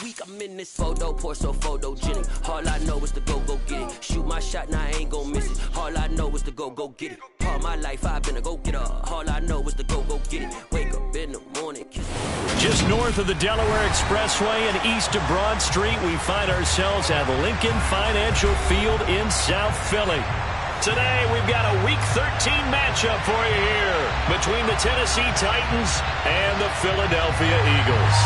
week, I'm in this photo, pour so photogenic. All I know is to go get it. Shoot my shot, now I ain't gon' miss it. All I know is to go get it. All my life I've been a go-getter. All I know is to go get it. Wake up in the morning, kiss it. Just north of the Delaware Expressway and east of Broad Street, we find ourselves at Lincoln Financial Field in South Philly. Today, we've got a Week 13 matchup for you here between the Tennessee Titans and the Philadelphia Eagles.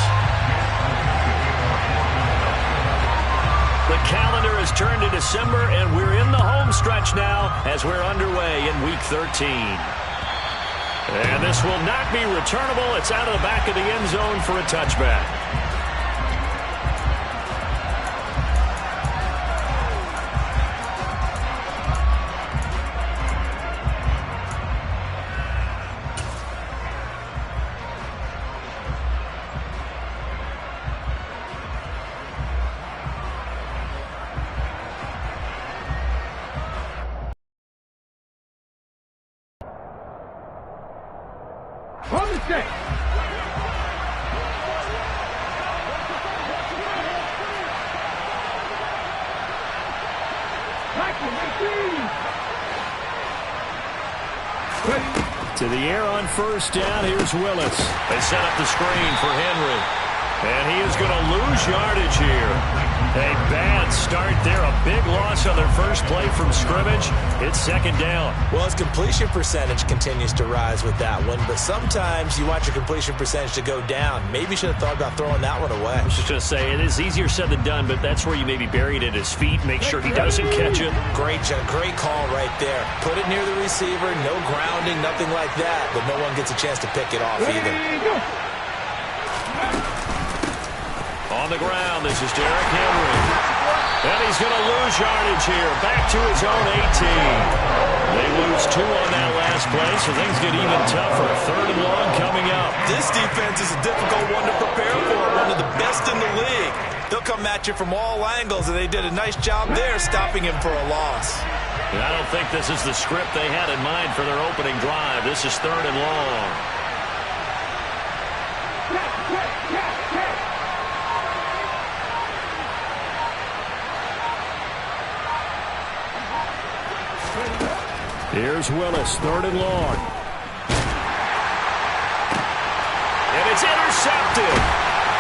The calendar has turned to December, and we're in the home stretch now as we're underway in Week 13. And this will not be returnable. It's out of the back of the end zone for a touchback. On the stick. To the air on first down. Here's Willis. They set up the screen for Henry. And he is going to lose yardage here. A bad start there. A big loss on their first play from scrimmage. It's second down. Well, his completion percentage continues to rise with that one, but sometimes you want your completion percentage to go down. Maybe you should have thought about throwing that one away. I was just going to say, it is easier said than done, but that's where you maybe bury it at his feet. Make sure he doesn't catch it. Great call right there. Put it near the receiver, no grounding, nothing like that, but no one gets a chance to pick it off either. On the ground, this is Derrick Henry. And he's going to lose yardage here. Back to his own 18. They lose 2 on that last play, so things get even tougher. Third and long coming up. This defense is a difficult one to prepare for, one of the best in the league. They'll come at you from all angles, and they did a nice job there stopping him for a loss. And I don't think this is the script they had in mind for their opening drive. This is third and long. Here's Willis, third and long. And it's intercepted.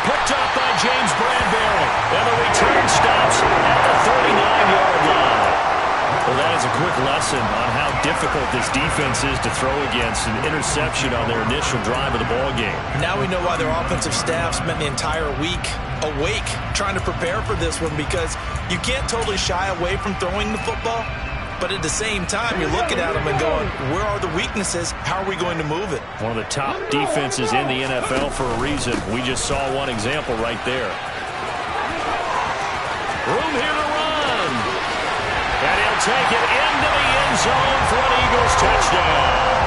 Picked up by James Bradbury. And the return stops at the 39-yard line. Well, that is a quick lesson on how difficult this defense is to throw against. An interception on their initial drive of the ballgame. Now we know why their offensive staff spent the entire week awake trying to prepare for this one, because you can't totally shy away from throwing the football. But at the same time, you're looking at them and going, where are the weaknesses? How are we going to move it? One of the top defenses in the NFL for a reason. We just saw one example right there. Room here to run. And he'll take it into the end zone for an Eagles touchdown.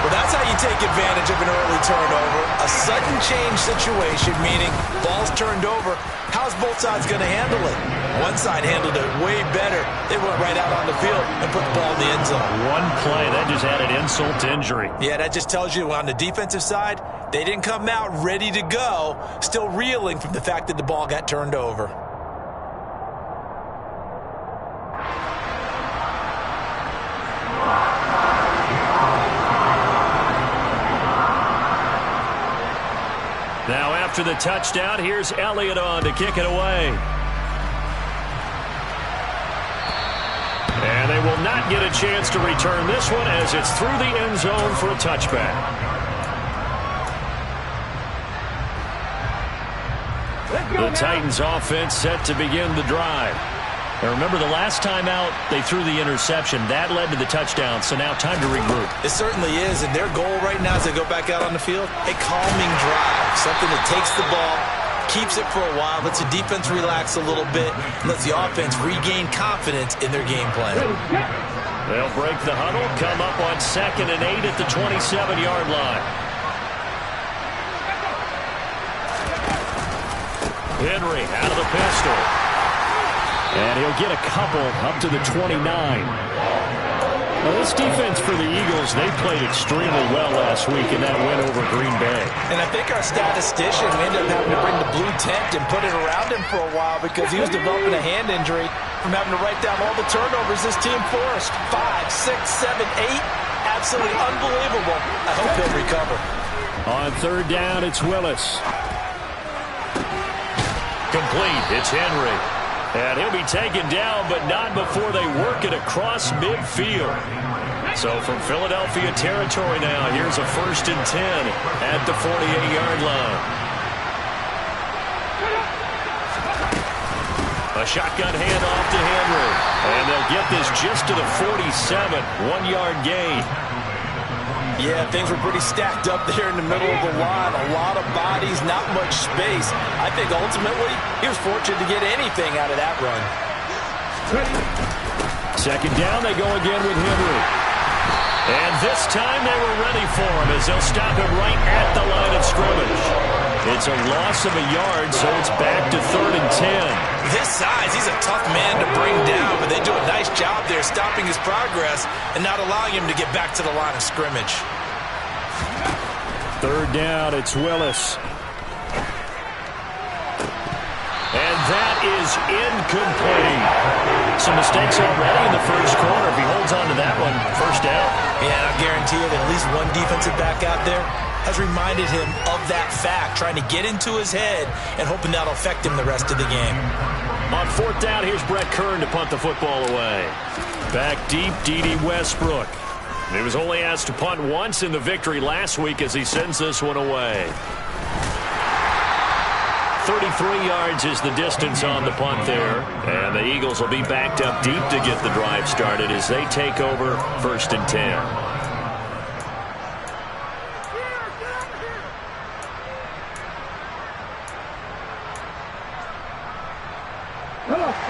Well, that's how you take advantage of an early turnover. A sudden change situation, meaning ball's turned over. How's both sides going to handle it? One side handled it way better. They went right out on the field and put the ball in the end zone. One play, that just added insult to injury. Yeah, that just tells you on the defensive side, they didn't come out ready to go, still reeling from the fact that the ball got turned over. Now after the touchdown, here's Elliott on to kick it away. And they will not get a chance to return this one as it's through the end zone for a touchback. The Titans offense set to begin the drive. And remember, the last time out, they threw the interception. That led to the touchdown, so now time to regroup. It certainly is, and their goal right now as they go back out on the field, a calming drive, something that takes the ball, keeps it for a while, lets the defense relax a little bit, lets the offense regain confidence in their game plan. They'll break the huddle, come up on 2nd and 8 at the 27-yard line. Henry out of the pistol. And he'll get a couple up to the 29. Well, this defense for the Eagles, they played extremely well last week in that win over Green Bay. And I think our statistician ended up having to bring the blue tent and put it around him for a while because he was developing a hand injury from having to write down all the turnovers this team forced. 5, 6, 7, 8. Absolutely unbelievable. I hope he'll recover. On third down, it's Willis. Complete. It's Henry. And he'll be taken down, but not before they work it across midfield. So from Philadelphia territory now, here's a 1st and 10 at the 48-yard line. A shotgun handoff to Henry. And they'll get this just to the 47, 1-yard gain. Yeah, things were pretty stacked up there in the middle of the line. A lot of bodies, not much space. I think ultimately he was fortunate to get anything out of that run. Second down, they go again with Henry. And this time they were ready for him as they'll stop him right at the line of scrimmage. It's a loss of a yard, so it's back to 3rd and 10. This size, he's a tough man to bring down, but they do a nice job there stopping his progress and not allowing him to get back to the line of scrimmage. Third down, it's Willis. And that is incomplete. Some mistakes already in the first quarter. If he holds on to that one, first down. Yeah, I guarantee you that at least one defensive back out there has reminded him of that fact, trying to get into his head and hoping that'll affect him the rest of the game. On 4th down, here's Brett Kern to punt the football away. Back deep, D.D. Westbrook. He was only asked to punt once in the victory last week as he sends this one away. 33 yards is the distance on the punt there. And the Eagles will be backed up deep to get the drive started as they take over 1st and 10.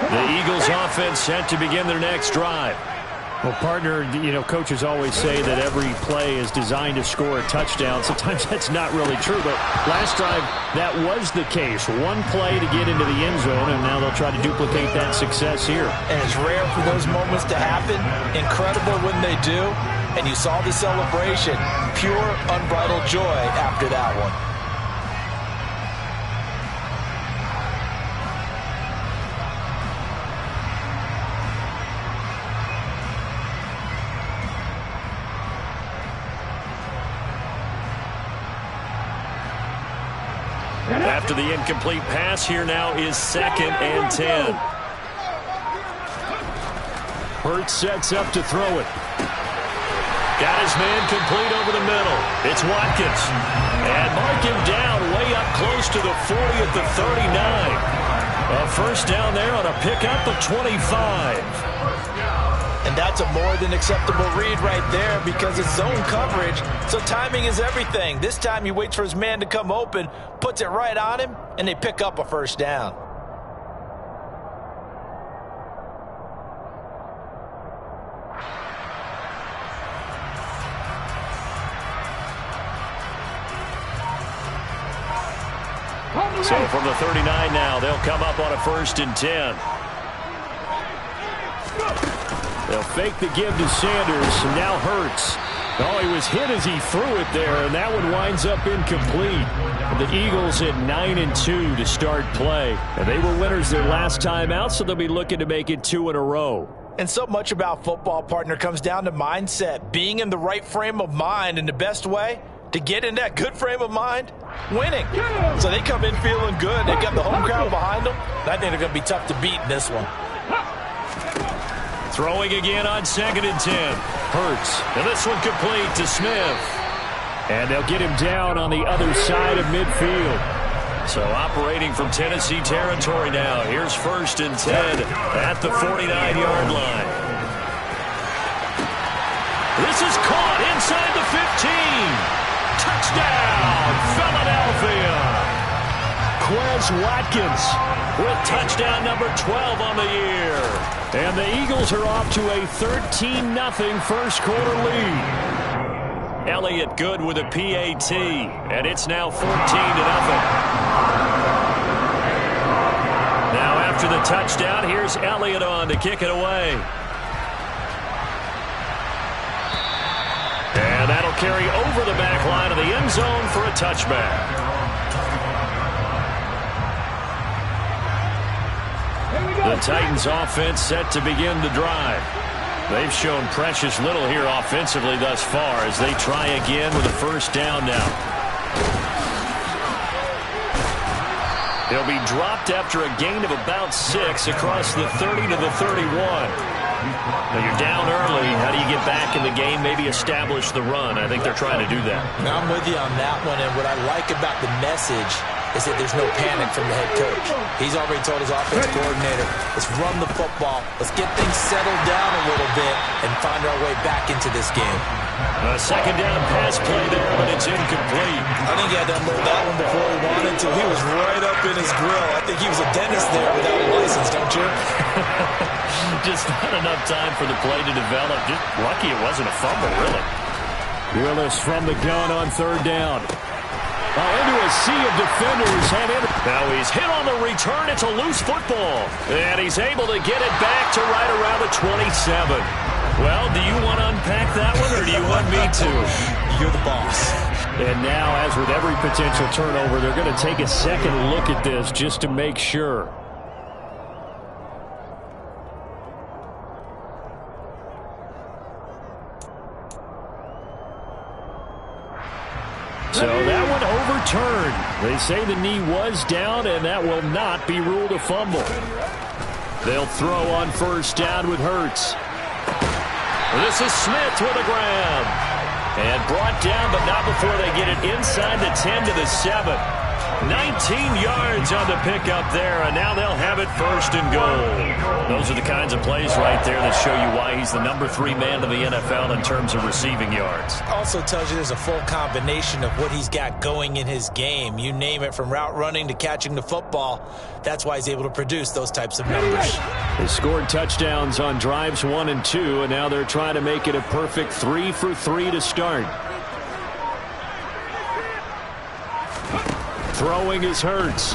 The Eagles offense set to begin their next drive. Well, partner, coaches always say that every play is designed to score a touchdown. Sometimes that's not really true, but last drive, that was the case. One play to get into the end zone, and now they'll try to duplicate that success here. And it's rare for those moments to happen. Incredible when they do. And you saw the celebration. Pure, unbridled joy after that one. After the incomplete pass, here now is 2nd and 10. Hurts sets up to throw it. Got his man complete over the middle. It's Watkins. And mark him down way up close to the 40 at the 39. A first down there on a pickup of 25. And that's a more than acceptable read right there because it's zone coverage, so timing is everything. This time he waits for his man to come open, puts it right on him, and they pick up a first down. So from the 39 now, they'll come up on a 1st and 10. They'll fake the give to Sanders, and now Hurts. Oh, he was hit as he threw it there, and that one winds up incomplete. The Eagles at 9-2 to start play. And they were winners their last time out, so they'll be looking to make it 2 in a row. And so much about football, partner, comes down to mindset, being in the right frame of mind, and the best way to get in that good frame of mind, winning. So they come in feeling good. They've got the home crowd behind them. I think they're going to be tough to beat in this one. Throwing again on 2nd and 10. Hurts. And this one complete to Smith. And they'll get him down on the other side of midfield. So operating from Tennessee territory now. Here's 1st and 10 at the 49-yard line. This is caught inside the 15. Touchdown, Philadelphia. Quez Watkins with touchdown number 12 on the year. And the Eagles are off to a 13-0 first quarter lead. Elliott good with a PAT, and it's now 14-0. Now after the touchdown, here's Elliott on to kick it away. carry over the back line of the end zone for a touchback. The Titans offense set to begin the drive. They've shown precious little here offensively thus far as they try again with a first down now. He'll be dropped after a gain of about 6 across the 30 to the 31. Now you're down early. How do you get back in the game? Maybe establish the run. I think they're trying to do that. Now I'm with you on that one, and what I like about the message is that there's no panic from the head coach. He's already told his offense coordinator, let's run the football, let's get things settled down a little bit and find our way back into this game. A second down pass play there, but it's incomplete. I think he had to unload that one before he wanted to. He was right up in his grill. I think he was a dentist there without a license, don't you? Just not enough time for the play to develop. Just lucky it wasn't a fumble, really. Willis from the gun on third down. Into a sea of defenders. Now he's hit on the return. It's a loose football. And he's able to get it back to right around the 27. Well, do you want to unpack that one, or do you want me to? You're the boss. And now, as with every potential turnover, they're going to take a second look at this just to make sure. So that one overturned. They say the knee was down, and that will not be ruled a fumble. They'll throw on first down with Hurts. This is Smith with a grab. And brought down, but not before they get it inside the 10 to the 7. 19 yards on the pickup there, and now they'll have it first and goal. Those are the kinds of plays right there that show you why he's the number 3 man in the NFL in terms of receiving yards. Also tells you there's a full combination of what he's got going in his game. You name it, from route running to catching the football. That's why he's able to produce those types of numbers. They scored touchdowns on drives 1 and 2, and now they're trying to make it a perfect 3 for 3 to start. Throwing is Hurts.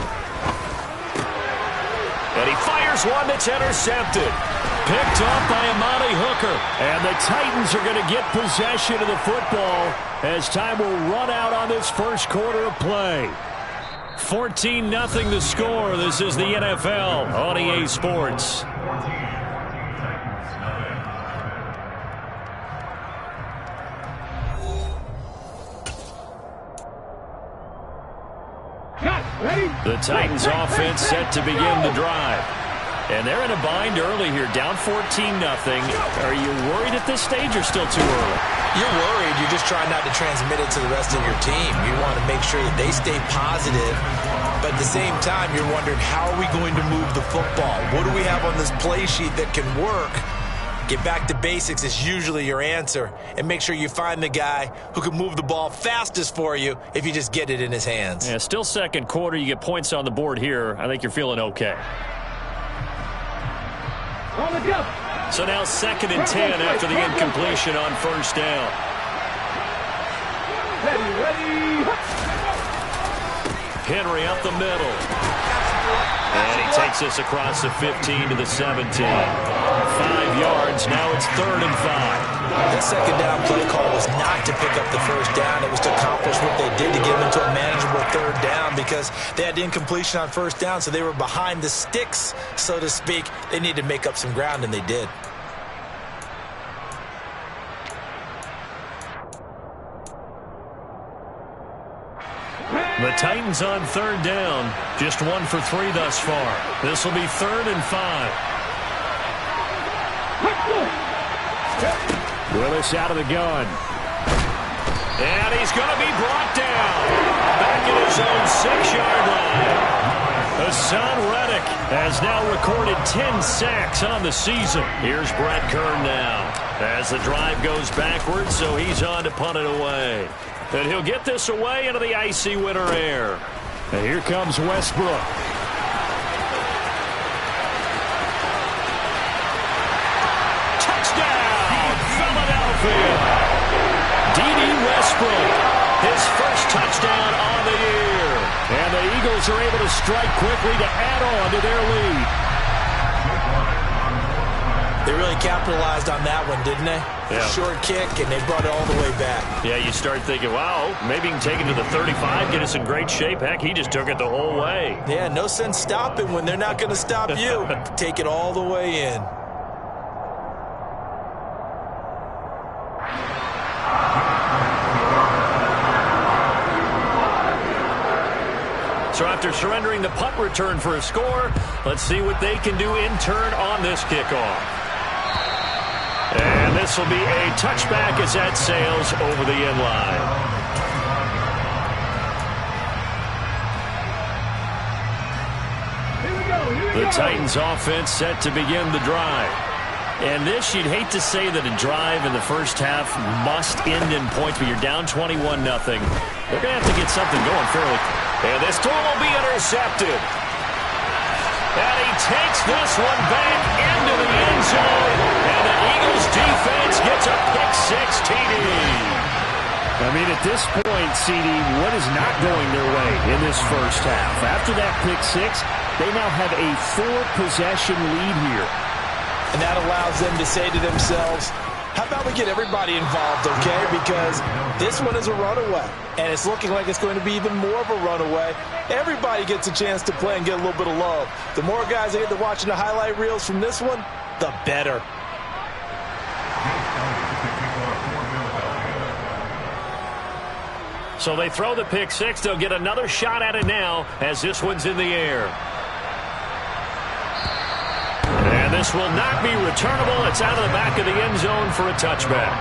And he fires one that's intercepted. Picked off by Amani Hooker. And the Titans are going to get possession of the football as time will run out on this first quarter of play. 14-0 the score. This is the NFL on EA Sports. The Titans offense set to begin the drive. And they're in a bind early here, down 14-0. Are you worried at this stage or still too early? You're worried. You're just trying not to transmit it to the rest of your team. You want to make sure that they stay positive. But at the same time, you're wondering, how are we going to move the football? What do we have on this play sheet that can work? Get back to basics is usually your answer. And make sure you find the guy who can move the ball fastest for you if you just get it in his hands. Yeah, still second quarter. You get points on the board here. I think you're feeling okay. So now 2nd and 10 after the incompletion on first down. Henry up the middle. And he takes this across the 15 to the 17. 5 yards. Now it's 3rd and 5. That second down play call was not to pick up the first down. It was to accomplish what they did to get them into a manageable 3rd down, because they had incompletion on first down, so they were behind the sticks, so to speak. They needed to make up some ground, and they did. The Titans on 3rd down. Just 1 for 3 thus far. This will be 3rd and 5. Willis out of the gun. And he's going to be brought down. Back at his own 6-yard line. Hassan Reddick has now recorded 10 sacks on the season. Here's Brett Kern now as the drive goes backwards, so he's on to punt it away. And he'll get this away into the icy winter air. And here comes Westbrook. Touchdown, Philadelphia. D.D. Westbrook, his first touchdown on the year. And the Eagles are able to strike quickly to add on to their lead. They really capitalized on that one, didn't they? Yeah. Short kick, and they brought it all the way back. Yeah, you start thinking, wow, maybe he can take it to the 35, get us in great shape. Heck, he just took it the whole way. Yeah, no sense stopping when they're not going to stop you. Take it all the way in. So after surrendering the punt return for a score, let's see what they can do in turn on this kickoff. And this will be a touchback as that sails over the end line. The Titans offense set to begin the drive. And this, you'd hate to say that a drive in the first half must end in points, but you're down 21-0. They're going to have to get something going fairly. And this throw will be intercepted. And he takes this one back into the end zone. And the Eagles defense gets a pick-six TD. I mean, at this point, CD, what is not going their way in this first half? After that pick-six, they now have a 4-possession lead here. And that allows them to say to themselves, how about we get everybody involved, okay? Because this one is a runaway, and it's looking like it's going to be even more of a runaway. Everybody gets a chance to play and get a little bit of love. The more guys that get to watching the highlight reels from this one, the better. So they throw the pick-six. They'll get another shot at it now as this one's in the air. And this will not be returnable. It's out of the back of the end zone for a touchback.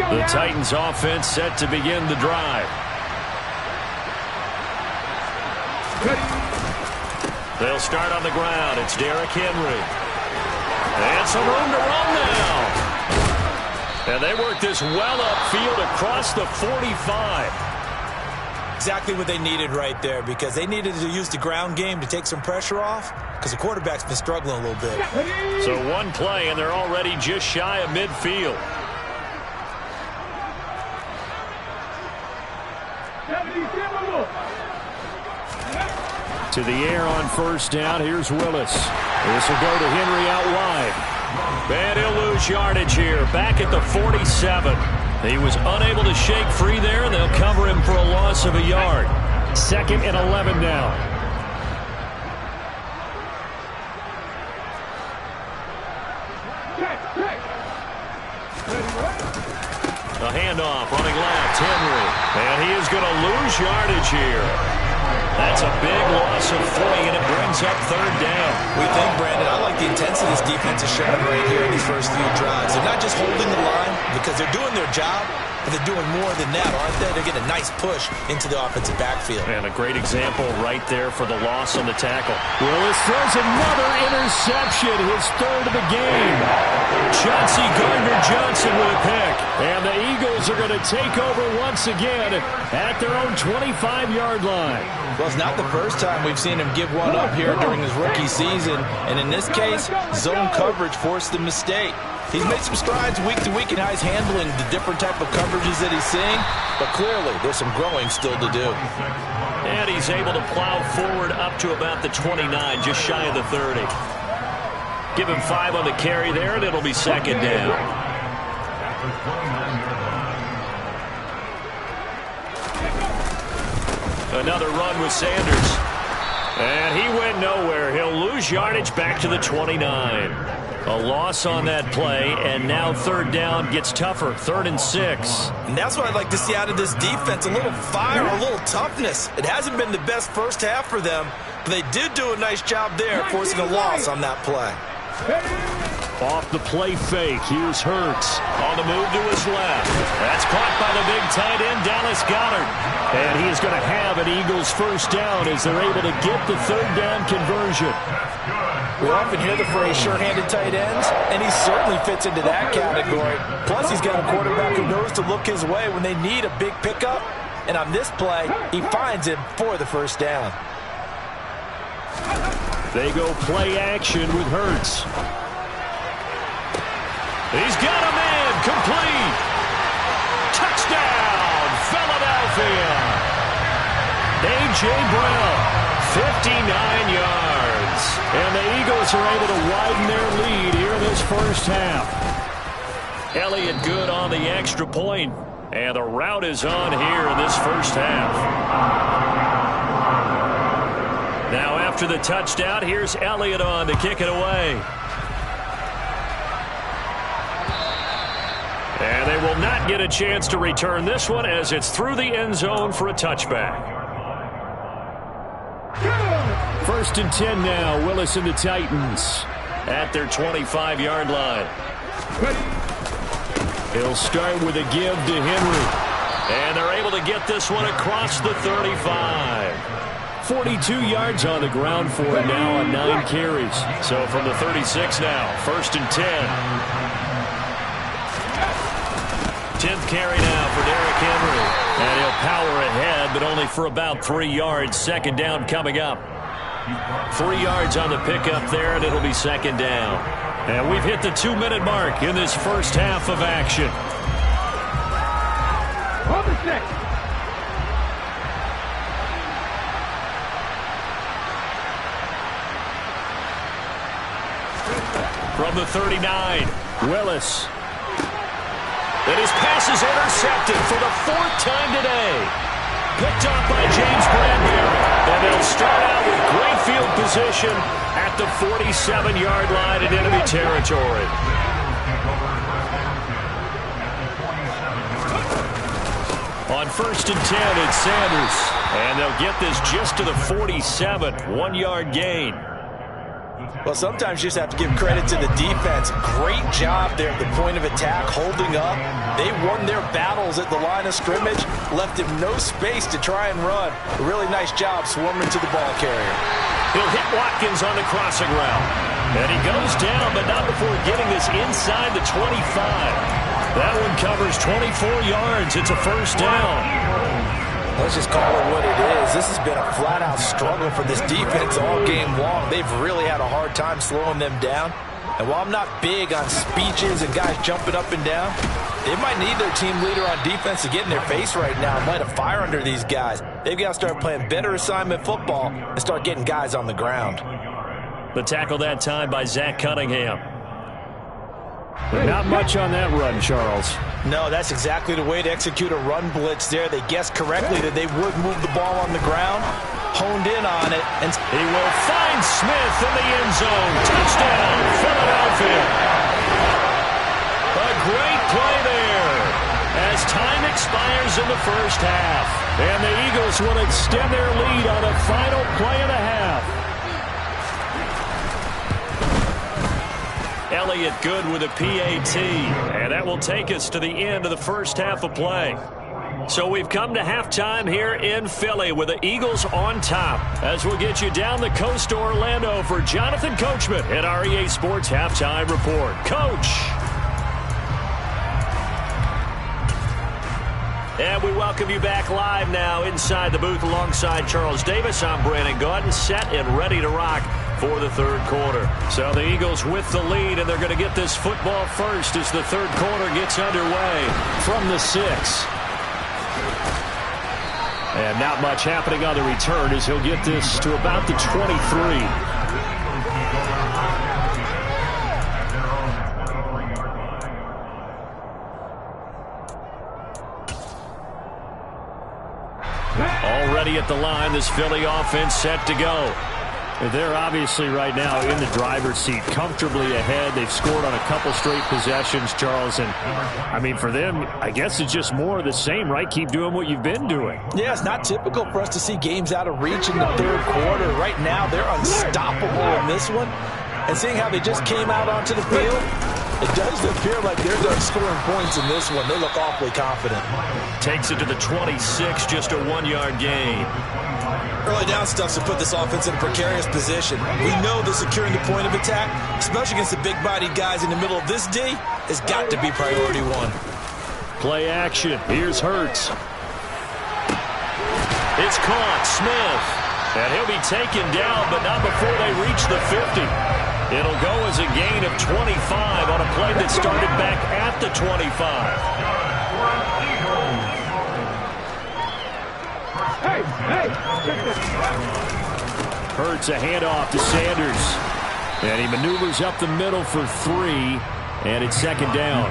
The Titans offense set to begin the drive. They'll start on the ground. It's Derrick Henry. And some room to run now. And they work this well upfield across the 45. Exactly what they needed right there, because they needed to use the ground game to take some pressure off, because the quarterback's been struggling a little bit. So one play, and they're already just shy of midfield. To the air on first down. Here's Willis. This will go to Henry out wide. And he'll lose yardage here. Back at the 47. He was unable to shake free there, and they'll cover him for a loss of a yard. 2nd and 11 now. A handoff, running left, Henry. And he is going to lose yardage here. That's a big loss of 40, and it brings up 3rd down. We think, Brandon, I like the intensity this defense is showing right here in these first few drives. They're not just holding the line because they're doing their job, but they're doing more than that, aren't they? They're getting a nice push into the offensive backfield. And a great example right there for the loss on the tackle. Willis throws another interception, his 3rd of the game. Chauncey Gardner-Johnson with a pick. And the Eagles are going to take over once again at their own 25-yard line. Well, it's not the first time we've seen him give one up here during his rookie season. And in this case, zone coverage forced the mistake. He's made some strides week to week in how he's handling the different type of coverages that he's seeing. But clearly, there's some growing still to do. And he's able to plow forward up to about the 29, just shy of the 30. Give him 5 on the carry there, and it'll be 2nd down. Another run with Sanders. And he went nowhere. He'll lose yardage back to the 29. A loss on that play, and now 3rd down gets tougher. 3rd and 6. And that's what I'd like to see out of this defense. A little fire, a little toughness. It hasn't been the best first half for them, but they did do a nice job there, forcing a loss on that play. Off the play fake, here's Hurts. On the move to his left. That's caught by the big tight end, Dallas Goedert. And he is going to have an Eagles 1st down as they're able to get the 3rd down conversion. We often hear the phrase sure-handed tight ends, and he certainly fits into that category. Plus, he's got a quarterback who knows to look his way when they need a big pickup. And on this play, he finds him for the 1st down. They go play action with Hurts. He's got a man, complete. Touchdown, Philadelphia. A.J. Brown, 59 yards. And the Eagles are able to widen their lead here in this first half. Elliott good on the extra point. And the rout is on here in this first half. Now after the touchdown, here's Elliott on to kick it away. And they will not get a chance to return this one as it's through the end zone for a touchback. 1st and 10 now. Willis and the Titans at their 25-yard line. He'll start with a give to Henry. And they're able to get this one across the 35. 42 yards on the ground for him now on 9 carries. So from the 36 now, 1st and 10. 10th carry now for Derrick Henry. And he'll power ahead, but only for about 3 yards. 2nd down coming up. 3 yards on the pickup there, and it'll be 2nd down. And we've hit the 2-minute mark in this first half of action. From the 39, Willis. And his pass is intercepted for the 4th time today. Picked up by James Bradbury. And they'll start out with great field position at the 47-yard line in enemy territory. On 1st and 10, it's Sanders. And they'll get this just to the 47, 1-yard gain. Well, sometimes you just have to give credit to the defense. Great job there at the point of attack, holding up. They won their battles at the line of scrimmage, left him no space to try and run. A really nice job swarming to the ball carrier. He'll hit Watkins on the crossing route. And he goes down, but not before getting this inside the 25. That one covers 24 yards. It's a 1st down. Let's just call it what it is. This has been a flat-out struggle for this defense all game long. They've really had a hard time slowing them down. And while I'm not big on speeches and guys jumping up and down, they might need their team leader on defense to get in their face right now and light a fire under these guys. They've got to start playing better assignment football and start getting guys on the ground. The tackle that time by Zach Cunningham. Not much on that run, Charles. No, that's exactly the way to execute a run blitz there. They guessed correctly that they would move the ball on the ground, honed in on it, and he will find Smith in the end zone. Touchdown, Philadelphia. A great play there as time expires in the first half. And the Eagles will extend their lead on a final play of the half. Elliott good with a PAT, and that will take us to the end of the first half of play. So we've come to halftime here in Philly with the Eagles on top as we'll get you down the coast to Orlando for Jonathan Coachman at REA Sports Halftime Report. Coach. And we welcome you back live now inside the booth alongside Charles Davis. I'm Brandon Gaudin, set and ready to rock for the 3rd quarter. So the Eagles with the lead, and they're going to get this football first as the 3rd quarter gets underway from the 6. And not much happening on the return as he'll get this to about the 23. Already at the line, this Philly offense set to go. They're obviously right now in the driver's seat, comfortably ahead. They've scored on a couple straight possessions, Charles. And, I mean, for them, I guess it's just more of the same, right? Keep doing what you've been doing. Yeah, it's not typical for us to see games out of reach in the 3rd quarter. Right now, they're unstoppable in this one. And seeing how they just came out onto the field, it does appear like they're done scoring points in this one. They look awfully confident. Takes it to the 26, just a 1-yard gain. Early down stuff to put this offense in a precarious position. We know that securing the point of attack, especially against the big-bodied guys in the middle of this D, has got to be priority 1. Play action. Here's Hurts. It's caught. Smith. And he'll be taken down, but not before they reach the 50. It'll go as a gain of 25 on a play that started back at the 25. Hurts a handoff to Sanders. And he maneuvers up the middle for 3. And it's second down.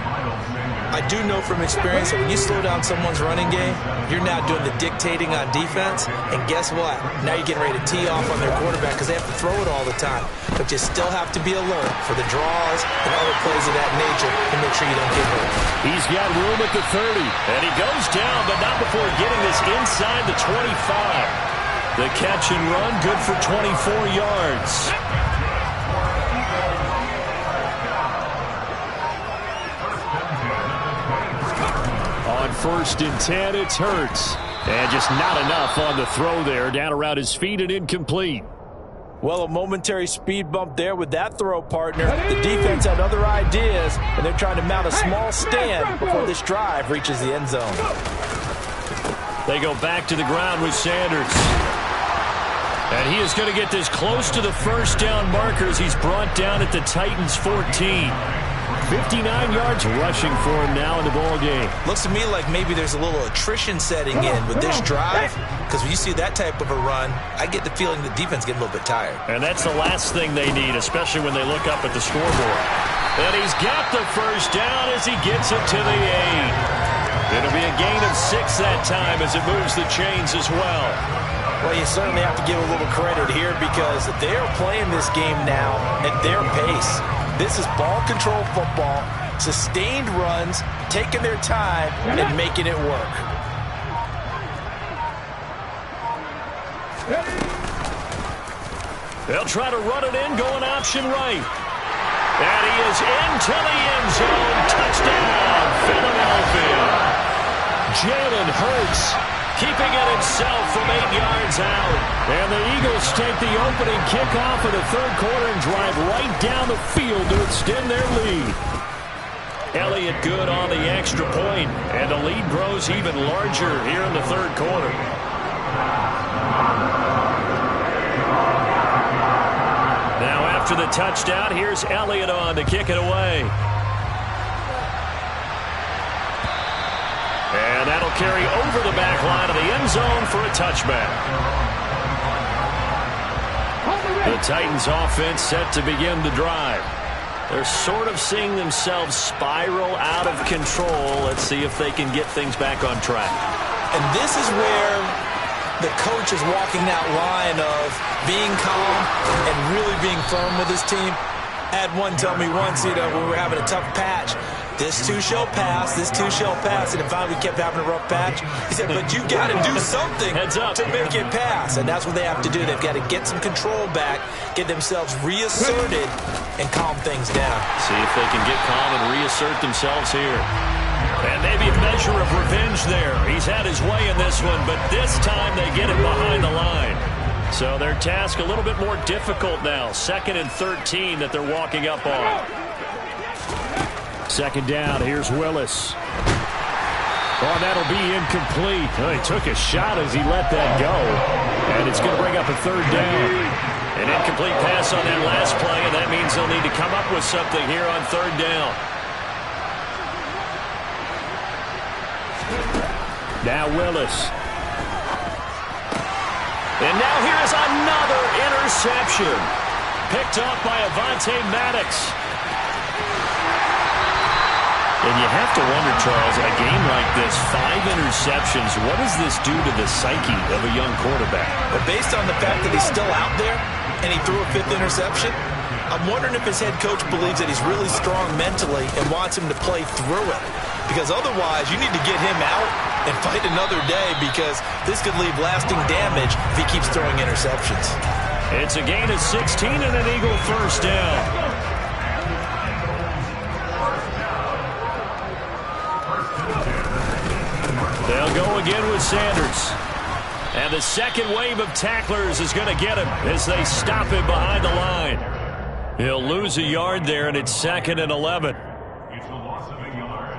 I do know from experience that when you slow down someone's running game, you're now doing the dictating on defense. And guess what? Now you're getting ready to tee off on their quarterback because they have to throw it all the time. But you still have to be alert for the draws and other plays of that nature to make sure you don't get hurt. He's got room at the 30. And he goes down, but not before getting this inside the 25. The catch and run, good for 24 yards. On 1st and 10, it's Hurts. And just not enough on the throw there. Down around his feet and incomplete. Well, a momentary speed bump there with that throw, partner. The defense had other ideas, and they're trying to mount a small stand before this drive reaches the end zone. They go back to the ground with Sanders. And he is going to get this close to the first down markers. He's brought down at the Titans' 14. 59 yards rushing for him now in the ball game. Looks to me like maybe there's a little attrition setting in with this drive, because when you see that type of a run, I get the feeling the defense getting a little bit tired. And that's the last thing they need, especially when they look up at the scoreboard. And he's got the first down as he gets it to the 8. It'll be a gain of 6 that time as it moves the chains as well. Well, you certainly have to give a little credit here because they're playing this game now at their pace. This is ball control football, sustained runs, taking their time, and making it work. They'll try to run it in, going option right. And he is into the end zone. Touchdown, Philadelphia. Jalen Hurts keeping it himself from 8 yards out. And the Eagles take the opening kickoff of the third quarter and drive right down the field to extend their lead. Elliott good on the extra point, and the lead grows even larger here in the third quarter. Now after the touchdown, here's Elliott on to kick it away. And that'll carry over the back line of the end zone for a touchback. The Titans offense set to begin the drive. They're sort of seeing themselves spiral out of control. Let's see if they can get things back on track. And this is where the coach is walking that line of being calm and really being firm with his team. I had one tell me once, when we were having a tough patch, this too shall pass, this too shall pass. And then finally we kept having a rough patch. He said, but you got to do something to make it pass. And that's what they have to do. They've got to get some control back, get themselves reasserted, and calm things down. See if they can get calm and reassert themselves here. And maybe a measure of revenge there. He's had his way in this one, but this time they get it behind the line. So their task a little bit more difficult now. 2nd and 13 that they're walking up on. Second down, here's Willis. Oh, that'll be incomplete. Oh, he took a shot as he let that go. And it's going to bring up a third down. An incomplete pass on that last play, and that means they'll need to come up with something here on third down. Now Willis. And now here's another interception. Picked up by Avonte Maddox. And you have to wonder, Charles, in a game like this, 5 interceptions, what does this do to the psyche of a young quarterback? But based on the fact that he's still out there and he threw a 5th interception, I'm wondering if his head coach believes that he's really strong mentally and wants him to play through it. Because otherwise, you need to get him out and fight another day because this could leave lasting damage if he keeps throwing interceptions. It's a gain of 16 and an Eagle first down. They'll go again with Sanders. And the second wave of tacklers is going to get him as they stop him behind the line. He'll lose a yard there, and it's 2nd and 11. It's a loss of a yard.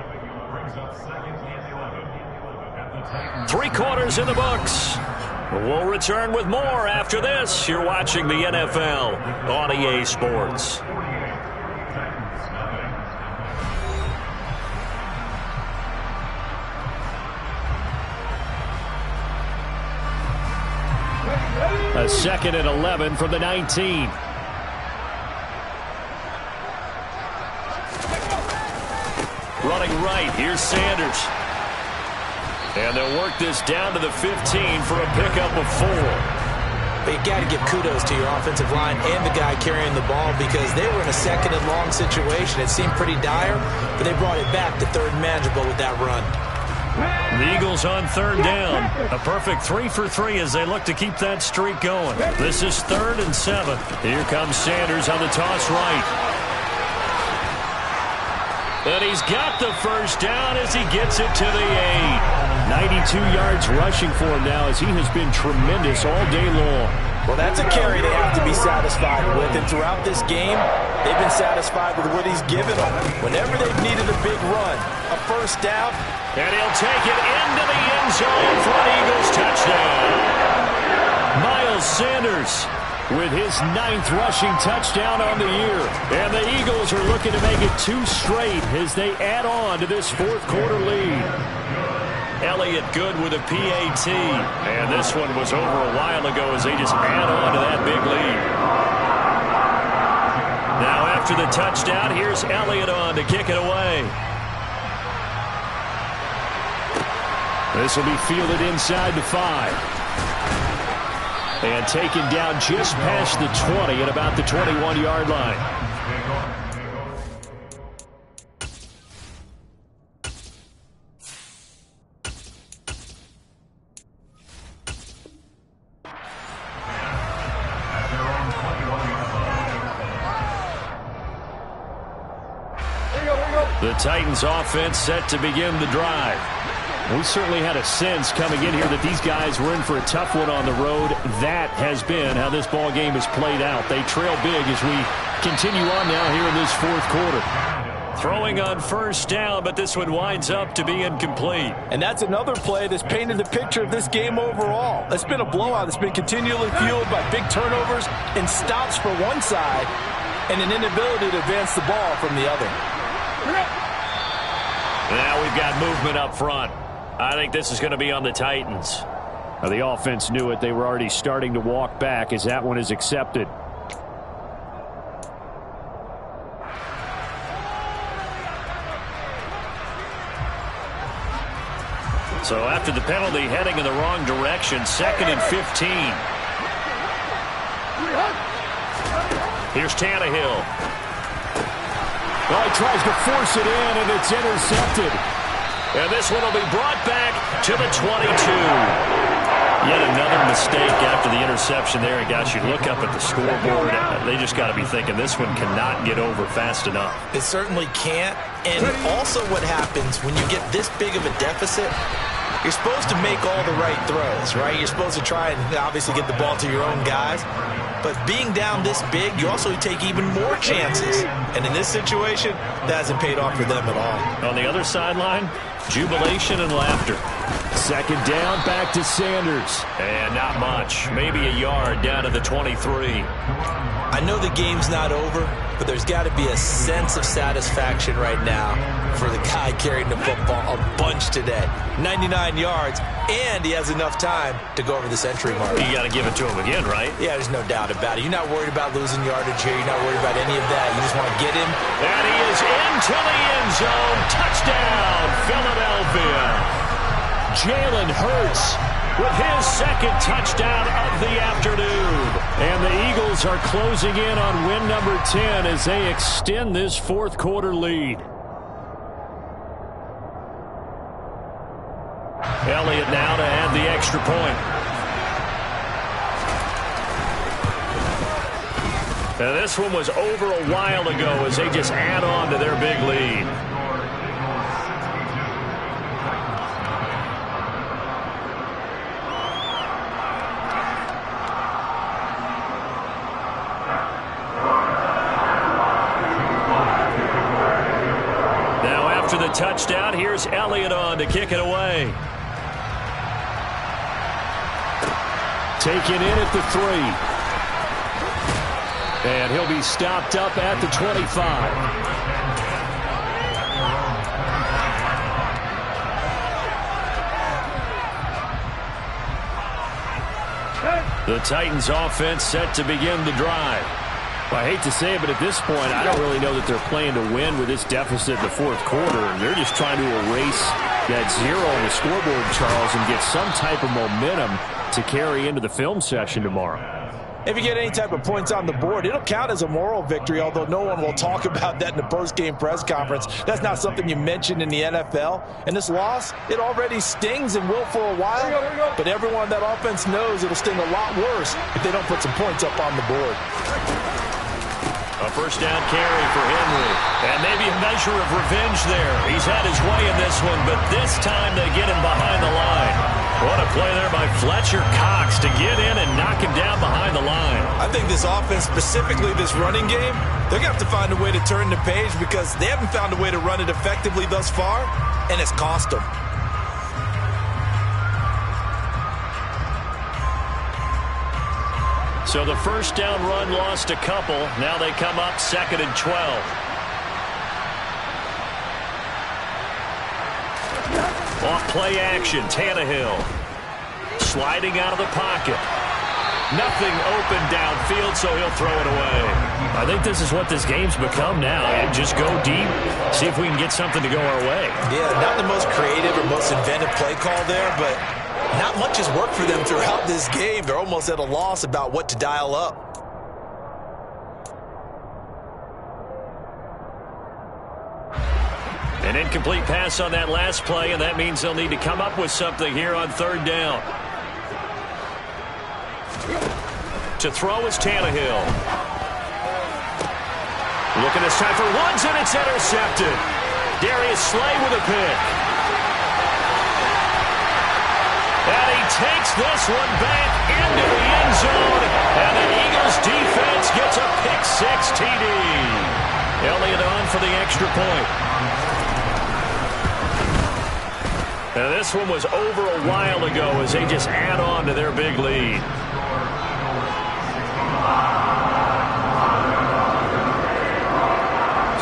Brings up 2nd and 11. 3 quarters in the books. We'll return with more after this. You're watching the NFL on EA Sports. 2nd and 11 from the 19. Running right, here's Sanders. And they'll work this down to the 15 for a pickup of 4. But you got to give kudos to your offensive line and the guy carrying the ball because they were in a 2nd and long situation. It seemed pretty dire, but they brought it back to 3rd and manageable with that run. The Eagles on 3rd down. A perfect 3 for 3 as they look to keep that streak going. This is 3rd and 7. Here comes Sanders on the toss right. And he's got the first down as he gets it to the 8. 92 yards rushing for him now as he has been tremendous all day long. Well, that's a carry they have to be satisfied with. And throughout this game, they've been satisfied with what he's given them. Whenever they've needed a big run, a first down. And he'll take it into the end zone for an Eagles touchdown. Miles Sanders with his 9th rushing touchdown on the year. And the Eagles are looking to make it 2 straight as they add on to this 4th quarter lead. Elliott good with a PAT. And this one was over a while ago as they just add on to that big lead. Now after the touchdown, here's Elliott on to kick it away. This will be fielded inside the 5. And taken down just past the 20 at about the 21-yard line. The Titans offense set to begin the drive. We certainly had a sense coming in here that these guys were in for a tough one on the road. That has been how this ball game has played out. They trail big as we continue on now here in this 4th quarter. Throwing on first down, but this one winds up to be incomplete. And that's another play that's painted the picture of this game overall. It's been a blowout. It's been continually fueled by big turnovers and stops for one side and an inability to advance the ball from the other. Now we've got movement up front. I think this is going to be on the Titans. Now the offense knew it. They were already starting to walk back as that one is accepted. So after the penalty, heading in the wrong direction, 2nd and 15. Here's Tannehill. Well, he tries to force it in, and it's intercepted. And this one will be brought back to the 22. Yet another mistake after the interception there. And guys, you look up at the scoreboard, they just got to be thinking this one cannot get over fast enough. It certainly can't. And also what happens when you get this big of a deficit, you're supposed to make all the right throws, right? You're supposed to try and obviously get the ball to your own guys. But being down this big, you also take even more chances. And in this situation, that hasn't paid off for them at all. On the other sideline, jubilation and laughter. 2nd down, back to Sanders. And not much. Maybe a yard down to the 23. I know the game's not over, but there's got to be a sense of satisfaction right now for the guy carrying the football a bunch today. 99 yards, and he has enough time to go over the century mark. You got to give it to him again, right? Yeah, there's no doubt about it. You're not worried about losing yardage here. You're not worried about any of that. You just want to get him. And he is into the end zone. Touchdown, Philadelphia. Jalen Hurts with his 2nd touchdown of the afternoon. And the Eagles are closing in on win number 10 as they extend this 4th quarter lead. Elliott now to add the extra point. Now this one was over a while ago as they just add on to their big lead. Now after the touchdown, here's Elliott on to kick it away. Taken in at the 3. And he'll be stopped up at the 25. The Titans offense set to begin the drive. Well, I hate to say it, but at this point, I don't really know that they're playing to win with this deficit in the fourth quarter. They're just trying to erase that zero on the scoreboard, Charles, and get some type of momentum to carry into the film session tomorrow. If you get any type of points on the board, it'll count as a moral victory, although no one will talk about that in the post-game press conference. That's not something you mentioned in the NFL. And this loss, it already stings and will for a while, but everyone on that offense knows it'll sting a lot worse if they don't put some points up on the board. A first down carry for Henry. And maybe a measure of revenge there. He's had his way in this one, but this time they get him behind the line. What a play there by Fletcher Cox to get in and knock him down behind the line. I think this offense, specifically this running game, they're going to have to find a way to turn the page because they haven't found a way to run it effectively thus far, and it's cost them. So the first down run lost a couple. Now they come up 2nd and 12. Off play action, Tannehill. Sliding out of the pocket. Nothing open downfield, so he'll throw it away. I think this is what this game's become now. Just go deep, see if we can get something to go our way. Yeah, not the most creative or most inventive play call there, but not much has worked for them throughout this game. They're almost at a loss about what to dial up. An incomplete pass on that last play, and that means they'll need to come up with something here on 3rd down. To throw is Tannehill. Looking this time for Woods, and it's intercepted. Darius Slay with a pick. And he takes this one back into the end zone, and the Eagles defense gets a pick-6 TD. Elliott on for the extra point. Now this one was over a while ago as they just add on to their big lead.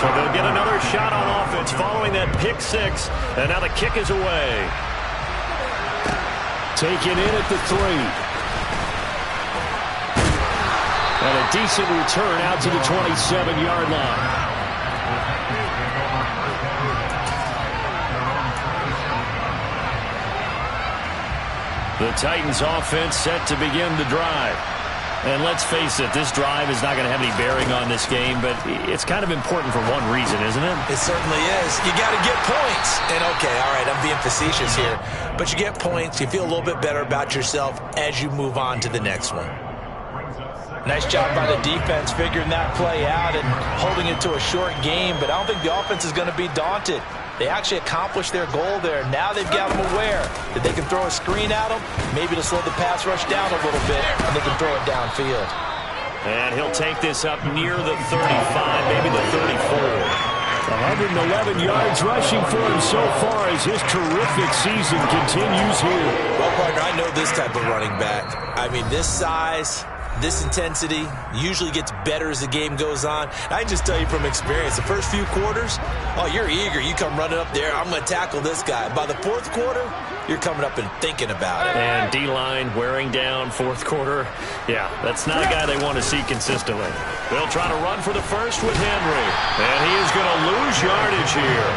So they'll get another shot on offense following that pick-6, and now the kick is away. Taken in at the 3. And a decent return out to the 27-yard line. The Titans offense set to begin the drive. And let's face it, this drive is not going to have any bearing on this game, but it's kind of important for one reason, isn't it? It certainly is. You got to get points. And okay, all right, I'm being facetious here, but you get points, you feel a little bit better about yourself as you move on to the next one. Nice job by the defense figuring that play out and holding it to a short game, but I don't think the offense is going to be daunted. They actually accomplished their goal there. Now they've got them aware that they can throw a screen at them, maybe to slow the pass rush down a little bit, and they can throw it downfield. And he'll take this up near the 35, maybe the 34. 111 yards rushing for him so far as his terrific season continues here. Well, partner, I know this type of running back. I mean, this size, this intensity usually gets better as the game goes on. I can just tell you from experience, the first few quarters, oh, you're eager. You come running up there, I'm going to tackle this guy. By the 4th quarter, you're coming up and thinking about it. And D-line wearing down 4th quarter. Yeah, that's not a guy they want to see consistently. They'll try to run for the first with Henry. And he is going to lose yardage here.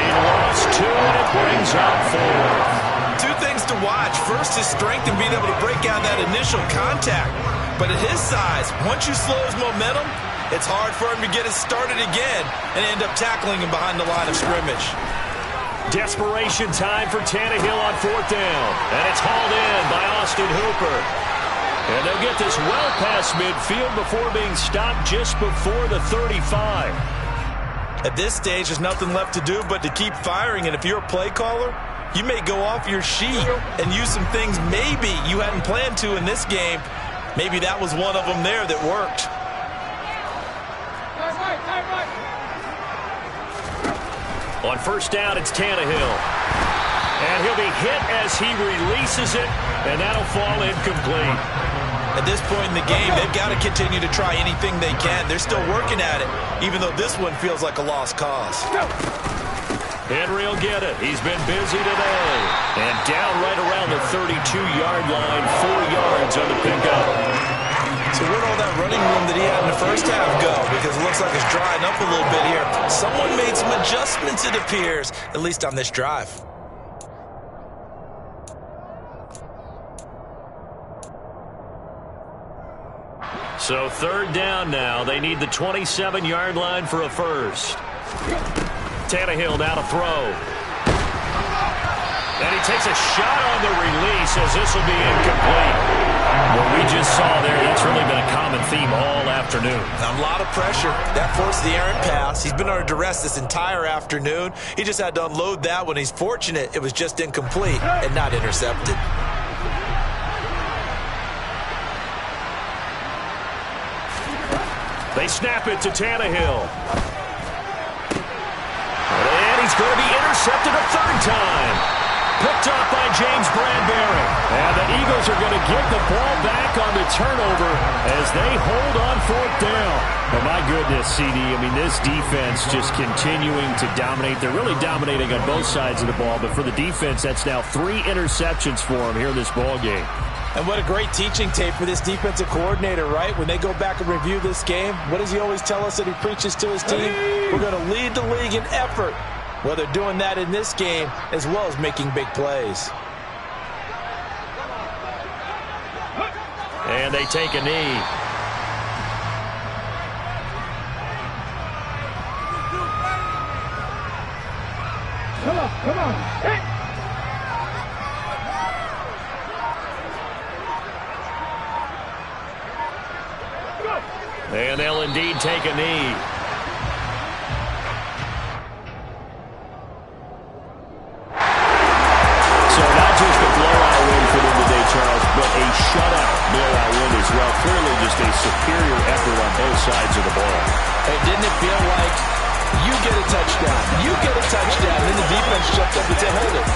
He lost 2, and it brings up 4. Two things to watch. First, his strength and being able to break out that initial contact. But at his size, once you slow his momentum, it's hard for him to get it started again and end up tackling him behind the line of scrimmage. Desperation time for Tannehill on 4th down. And it's hauled in by Austin Hooper. And they'll get this well past midfield before being stopped just before the 35. At this stage, there's nothing left to do but to keep firing. And if you're a play caller, you may go off your sheet and use some things maybe you hadn't planned to in this game. Maybe that was one of them there that worked. On 1st down, it's Tannehill. And he'll be hit as he releases it, and that'll fall incomplete. At this point in the game, they've got to continue to try anything they can. They're still working at it, even though this one feels like a lost cause. Henry will get it. He's been busy today. And down right around the 32-yard line, 4 yards on the pickup. So where'd all that running room that he had in the first half go? Because it looks like it's drying up a little bit here. Someone made some adjustments, it appears, at least on this drive. So 3rd down now. They need the 27-yard line for a first. Tannehill now to throw. And he takes a shot on the release as this will be incomplete. What we just saw there, that's really been a common theme all afternoon. A lot of pressure. That forced the errant pass. He's been under duress this entire afternoon. He just had to unload that one. He's fortunate it was just incomplete and not intercepted. They snap it to Tannehill. And he's going to be intercepted a 3rd time. Picked up by James Bradbury. And the Eagles are going to give the ball back on the turnover as they hold on 4th down. Oh, my goodness, CD. I mean, this defense just continuing to dominate. They're really dominating on both sides of the ball. But for the defense, that's now 3 interceptions for them here in this ball game. And what a great teaching tape for this defensive coordinator, right? When they go back and review this game, what does he always tell us that he preaches to his team? We're going to lead the league in effort. Well, they're doing that in this game as well as making big plays. And they take a knee. Come on. Hey. And they'll indeed take a knee. So not just a blowout win for them today, Charles, but a shutout blowout win as well. Clearly just a superior effort on both sides of the ball. Hey, didn't it feel like you get a touchdown, then the defense jumped up and said, hold it,